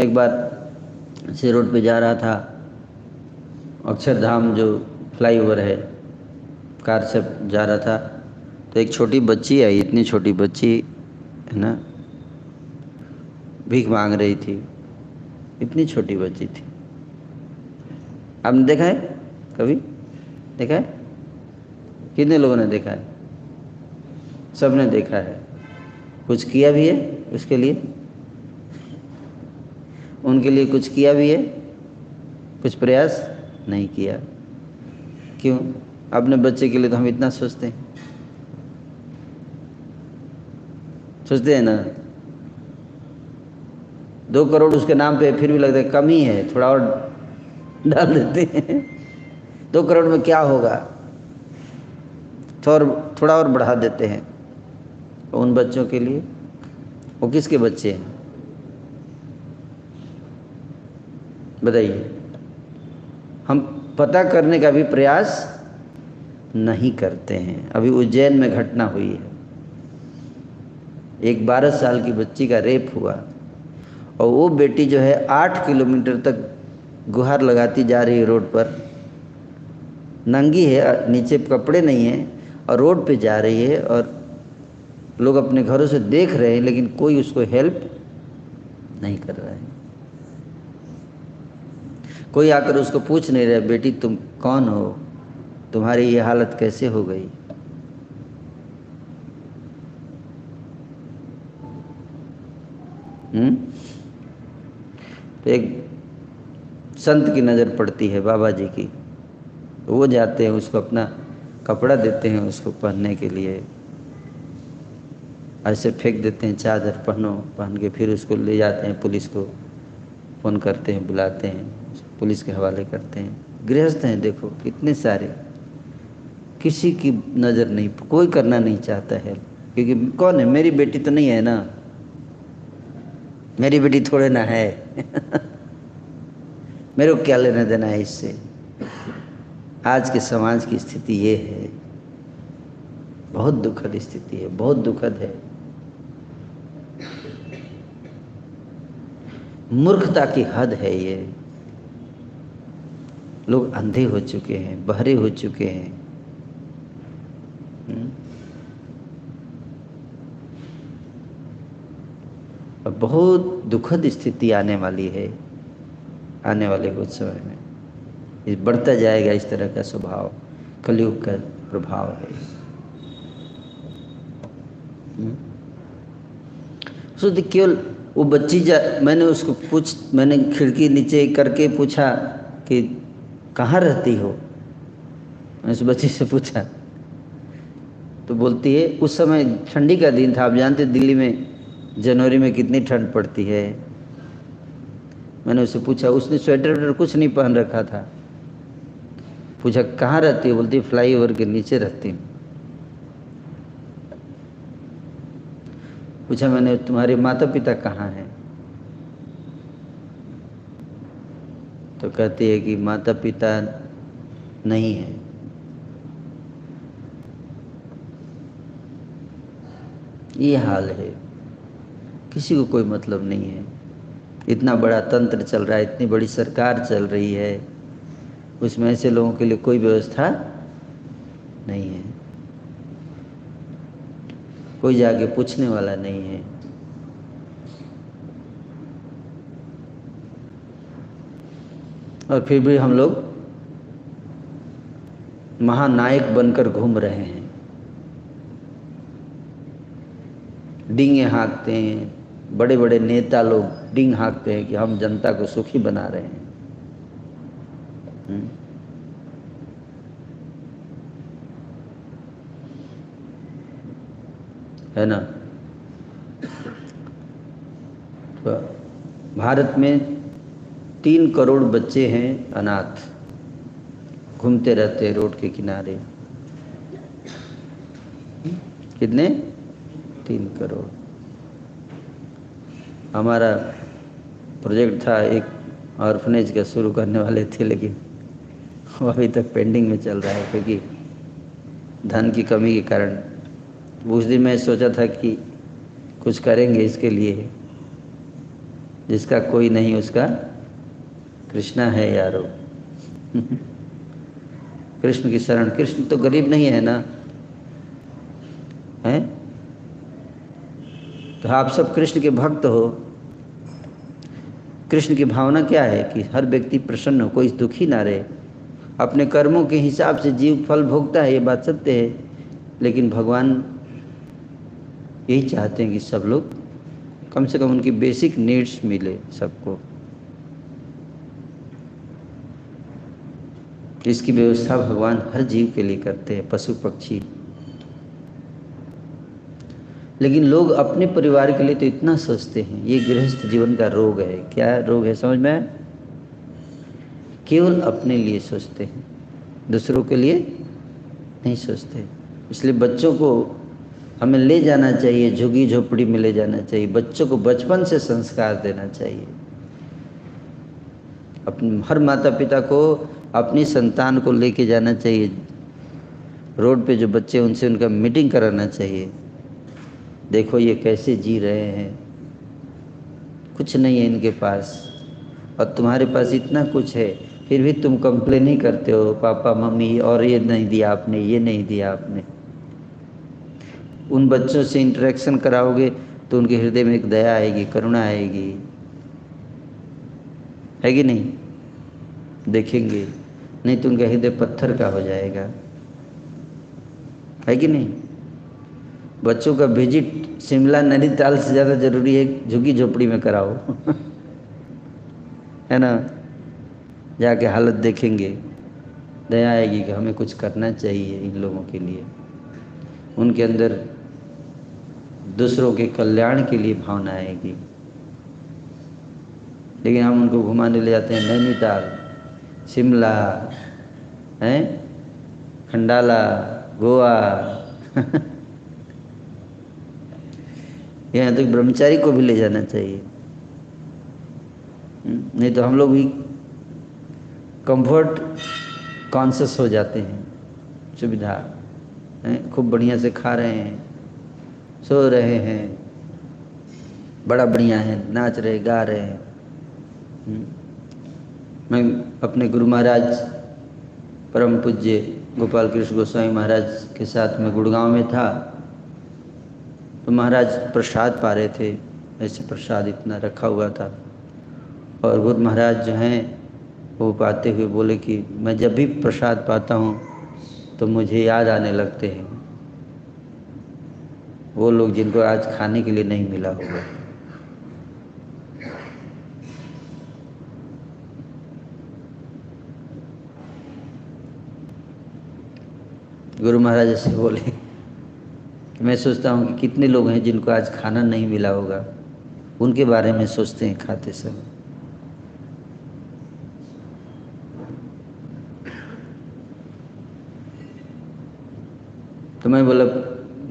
मैं एक बार इसी रोड पे जा रहा था, अक्षरधाम जो फ्लाईओवर है, कार से जा रहा था, तो एक छोटी बच्ची आई, इतनी छोटी बच्ची है ना, भीख मांग रही थी। इतनी छोटी बच्ची थी। आपने देखा है? कभी देखा है? कितने लोगों ने देखा है? सबने देखा है। कुछ किया भी है उसके लिए? उनके लिए कुछ किया भी है? कुछ प्रयास नहीं किया। क्यों? अपने बच्चे के लिए तो हम इतना सोचते हैं, सोचते हैं ना। 2 करोड़ उसके नाम पे, फिर भी लगता है कम ही है, थोड़ा और डाल देते हैं। 2 करोड़ में क्या होगा, थोड़ा और बढ़ा देते हैं उन बच्चों के लिए। वो किसके बच्चे हैं बताइए? हम पता करने का भी प्रयास नहीं करते हैं। अभी उज्जैन में घटना हुई है, एक 12 साल की बच्ची का रेप हुआ, और वो बेटी जो है 8 किलोमीटर तक गुहार लगाती जा रही है रोड पर, नंगी है, नीचे कपड़े नहीं है, और रोड पे जा रही है, और लोग अपने घरों से देख रहे हैं, लेकिन कोई उसको हेल्प नहीं कर रहा है। कोई आकर उसको पूछ नहीं रहा, बेटी तुम कौन हो, तुम्हारी ये हालत कैसे हो गई? तो एक संत की नज़र पड़ती है, बाबा जी की, तो वो जाते हैं, उसको अपना कपड़ा देते हैं उसको पहनने के लिए, ऐसे फेंक देते हैं, चादर पहनो, पहन के फिर उसको ले जाते हैं, पुलिस को फ़ोन करते हैं, बुलाते हैं, पुलिस के हवाले करते हैं। गृहस्थ हैं देखो कितने सारे, किसी की नज़र नहीं, कोई करना नहीं चाहता है, क्योंकि कौन है? मेरी बेटी तो नहीं है ना, मेरी बेटी थोड़े ना है। मेरे को क्या लेना देना है इससे? आज के समाज की स्थिति ये है, बहुत दुखद स्थिति है, बहुत दुखद है। मूर्खता की हद है ये। लोग अंधे हो चुके हैं, बहरे हो चुके हैं। और बहुत दुखद स्थिति आने वाली है, आने वाले कुछ समय में। ये बढ़ता जाएगा इस तरह का स्वभाव, कलयुग का प्रभाव है। सो केवल वो बच्ची मैंने खिड़की नीचे करके पूछा कि कहाँ रहती हो? मैंने उस बच्ची से पूछा, तो बोलती है, उस समय ठंडी का दिन था, आप जानते दिल्ली में जनवरी में कितनी ठंड पड़ती है। मैंने उससे पूछा, उसने स्वेटर वेटर कुछ नहीं पहन रखा था। पूछा कहाँ रहती है? बोलती फ्लाईओवर के नीचे रहती हूँ। पूछा मैंने, तुम्हारे माता पिता कहाँ हैं? तो कहती है कि माता पिता नहीं है। ये हाल है, किसी को कोई मतलब नहीं है। इतना बड़ा तंत्र चल रहा है, इतनी बड़ी सरकार चल रही है, उसमें ऐसे लोगों के लिए कोई व्यवस्था नहीं है, कोई जाके पूछने वाला नहीं है। और फिर भी हम लोग महानायक बनकर घूम रहे हैं, डींगे हाँकते हैं, बड़े बड़े नेता लोग डींग हाँकते हैं कि हम जनता को सुखी बना रहे हैं। है ना? तो भारत में 3 करोड़ बच्चे हैं अनाथ, घूमते रहते हैं रोड के किनारे। कितने? 3 करोड़। हमारा प्रोजेक्ट था, एक ऑर्फनेज का शुरू करने वाले थे, लेकिन वो अभी तक पेंडिंग में चल रहा है, क्योंकि धन की कमी के कारण। उस दिन मैं सोचा था कि कुछ करेंगे इसके लिए, जिसका कोई नहीं उसका कृष्णा है यारो। कृष्ण की शरण। कृष्ण तो गरीब नहीं है ना, है? तो आप सब कृष्ण के भक्त हो। कृष्ण की भावना क्या है कि हर व्यक्ति प्रसन्न हो, कोई दुखी ना रहे। अपने कर्मों के हिसाब से जीव फल भोगता है, ये बात सत्य है, लेकिन भगवान यही चाहते हैं कि सब लोग कम से कम उनकी बेसिक नीड्स मिले सबको। इसकी व्यवस्था भगवान हर जीव के लिए करते हैं, पशु पक्षी। लेकिन लोग अपने परिवार के लिए तो इतना सोचते हैं। ये गृहस्थ जीवन का रोग है। क्या रोग है समझ में? केवल अपने लिए सोचते हैं, दूसरों के लिए नहीं सोचते। इसलिए बच्चों को हमें ले जाना चाहिए, झुग्गी झोपड़ी में ले जाना चाहिए। बच्चों को बचपन से संस्कार देना चाहिए। अपने हर माता पिता को अपनी संतान को लेके जाना चाहिए। रोड पे जो बच्चे उनसे उनका मीटिंग कराना चाहिए। देखो ये कैसे जी रहे हैं, कुछ नहीं है इनके पास, और तुम्हारे पास इतना कुछ है, फिर भी तुम कंप्लेन ही करते हो, पापा मम्मी और ये नहीं दिया आपने, ये नहीं दिया आपने। उन बच्चों से इंटरेक्शन कराओगे तो उनके हृदय में एक दया आएगी, करुणा आएगी, है कि नहीं? देखेंगे, नहीं तो उनका हृदय पत्थर का हो जाएगा, है कि नहीं? बच्चों का विजिट शिमला नैनीताल से ज़्यादा जरूरी है झुग्गी झोपड़ी में कराओ। है ना? जाके हालत देखेंगे, दया आएगी कि हमें कुछ करना चाहिए इन लोगों के लिए। उनके अंदर दूसरों के कल्याण के लिए भावना आएगी। लेकिन हम उनको घुमाने ले जाते हैं नैनीताल, शिमला, हैं, खंडाला, गोवा। यहाँ तो ब्रह्मचारी को भी ले जाना चाहिए। नहीं तो हम लोग भी कंफर्ट कॉन्शियस हो जाते हैं। सुविधा हैं, खूब बढ़िया से खा रहे हैं, सो रहे हैं, बड़ा बढ़िया है, नाच रहे गा रहे हैं। मैं अपने गुरु महाराज परम पूज्य गोपाल कृष्ण गोस्वामी महाराज के साथ में गुड़गांव में था, तो महाराज प्रसाद पा रहे थे, ऐसे प्रसाद इतना रखा हुआ था, और गुरु महाराज जो हैं वो पाते हुए बोले कि मैं जब भी प्रसाद पाता हूँ तो मुझे याद आने लगते हैं वो लोग जिनको आज खाने के लिए नहीं मिला होगा। गुरु महाराज ऐसे बोले कि मैं सोचता हूँ कि कितने लोग हैं जिनको आज खाना नहीं मिला होगा, उनके बारे में सोचते हैं खाते समय। तो मैं बोला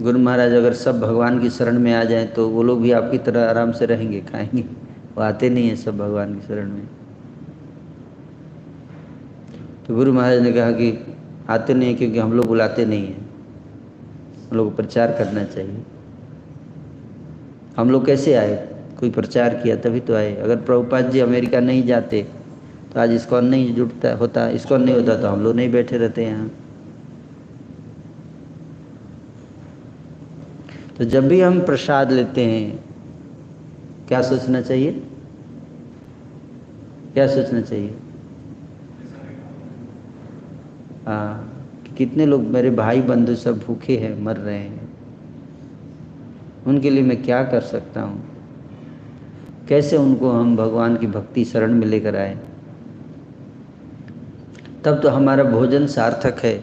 गुरु महाराज अगर सब भगवान की शरण में आ जाएं तो वो लोग भी आपकी तरह आराम से रहेंगे, खाएंगे। वो आते नहीं हैं सब भगवान की शरण में। तो गुरु महाराज ने कहा कि आते नहीं क्योंकि हम लोग बुलाते नहीं हैं, हम लोग को प्रचार करना चाहिए। हम लोग कैसे आए? कोई प्रचार किया तभी तो आए। अगर प्रभुपाद जी अमेरिका नहीं जाते तो आज इस्कॉन नहीं जुटता होता, इस्कॉन नहीं होता तो हम लोग नहीं बैठे रहते यहाँ। तो जब भी हम प्रसाद लेते हैं क्या सोचना चाहिए? क्या सोचना चाहिए? हाँ, कितने लोग मेरे भाई बंधु सब भूखे हैं, मर रहे हैं, उनके लिए मैं क्या कर सकता हूँ? कैसे उनको हम भगवान की भक्ति शरण में लेकर आए? तब तो हमारा भोजन सार्थक है,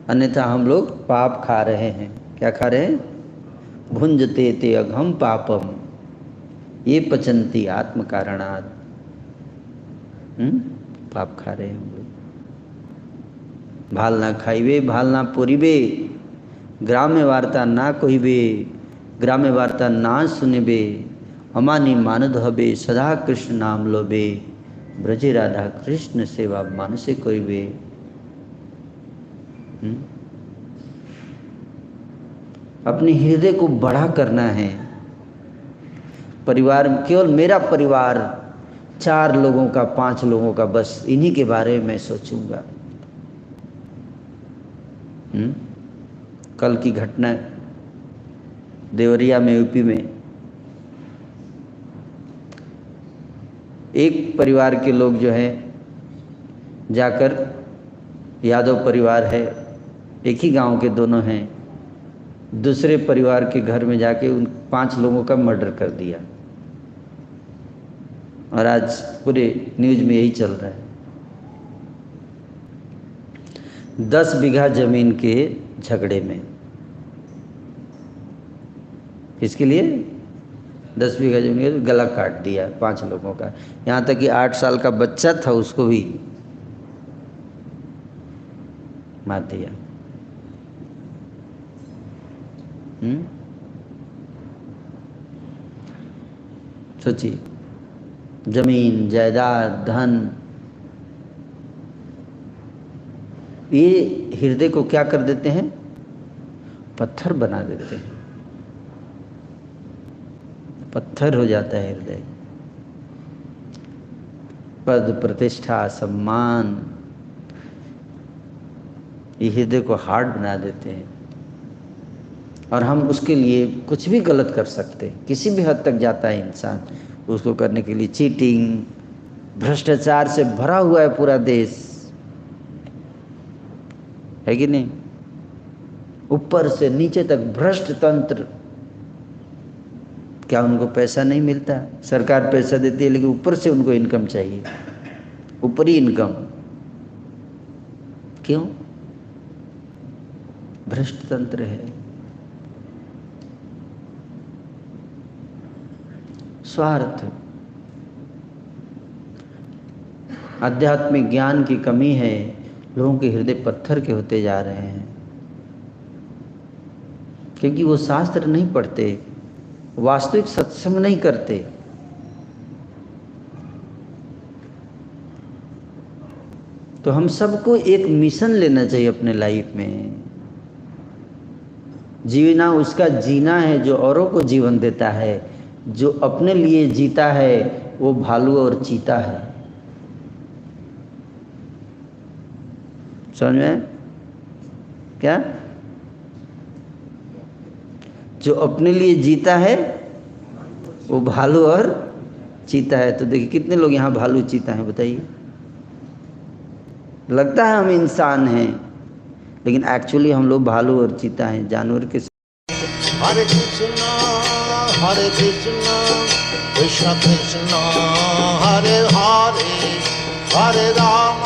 अन्यथा हम लोग पाप खा रहे हैं। क्या खा रहे हैं? भुंजते ते अघम पापम ये पचंती आत्म कारणात्। पाप खा रहे हैं हम लोग। भाल ना खाइबे भाल ना पोरिबे, ग्राम्य वार्ता ना कहिबे, ग्राम्य वार्ता ना सुनिबे, अमानी मानद हबे, सदा कृष्ण नाम लोबे, ब्रजे राधा कृष्ण सेवा मानसे करिबे। अपने हृदय को बड़ा करना है, परिवार, केवल मेरा परिवार 4 लोगों का, 5 लोगों का, बस इन्हीं के बारे में मैं सोचूंगा। कल की घटना देवरिया में, यूपी में, एक परिवार के लोग जो है जाकर, यादव परिवार है, एक ही गांव के दोनों हैं, दूसरे परिवार के घर में जाके उन 5 लोगों का मर्डर कर दिया। और आज पूरे न्यूज में यही चल रहा है। 10 बीघा जमीन के झगड़े में, इसके लिए 10 बीघा जमीन के गला काट दिया 5 लोगों का। यहाँ तक कि 8 साल का बच्चा था, उसको भी मार दिया। सोचिए, जमीन, जायदाद, धन, ये हृदय को क्या कर देते हैं? पत्थर बना देते हैं। पत्थर हो जाता है हृदय। पद, प्रतिष्ठा, सम्मान, ये हृदय को हार्ड बना देते हैं। और हम उसके लिए कुछ भी गलत कर सकते हैं। किसी भी हद तक जाता है इंसान उसको करने के लिए। चीटिंग, भ्रष्टाचार से भरा हुआ है पूरा देश, है कि नहीं? ऊपर से नीचे तक भ्रष्ट तंत्र। क्या उनको पैसा नहीं मिलता? सरकार पैसा देती है, लेकिन ऊपर से उनको इनकम चाहिए, ऊपरी इनकम। क्यों? भ्रष्ट तंत्र है। स्वार्थ, आध्यात्मिक ज्ञान की कमी है। लोगों के हृदय पत्थर के होते जा रहे हैं, क्योंकि वो शास्त्र नहीं पढ़ते, वास्तविक सत्संग नहीं करते। तो हम सबको एक मिशन लेना चाहिए अपने लाइफ में। जीना उसका जीना है जो औरों को जीवन देता है। जो अपने लिए जीता है वो भालू और चीता है। समझ में? क्या? जो अपने लिए जीता है वो भालू और चीता है। तो देखिए कितने लोग यहाँ भालू चीता हैं, बताइए। लगता है हम इंसान हैं, लेकिन एक्चुअली हम लोग भालू और चीता हैं, जानवर के। हरे कृष्णा कृष्ण कृष्ण हरे हरे, हरे राम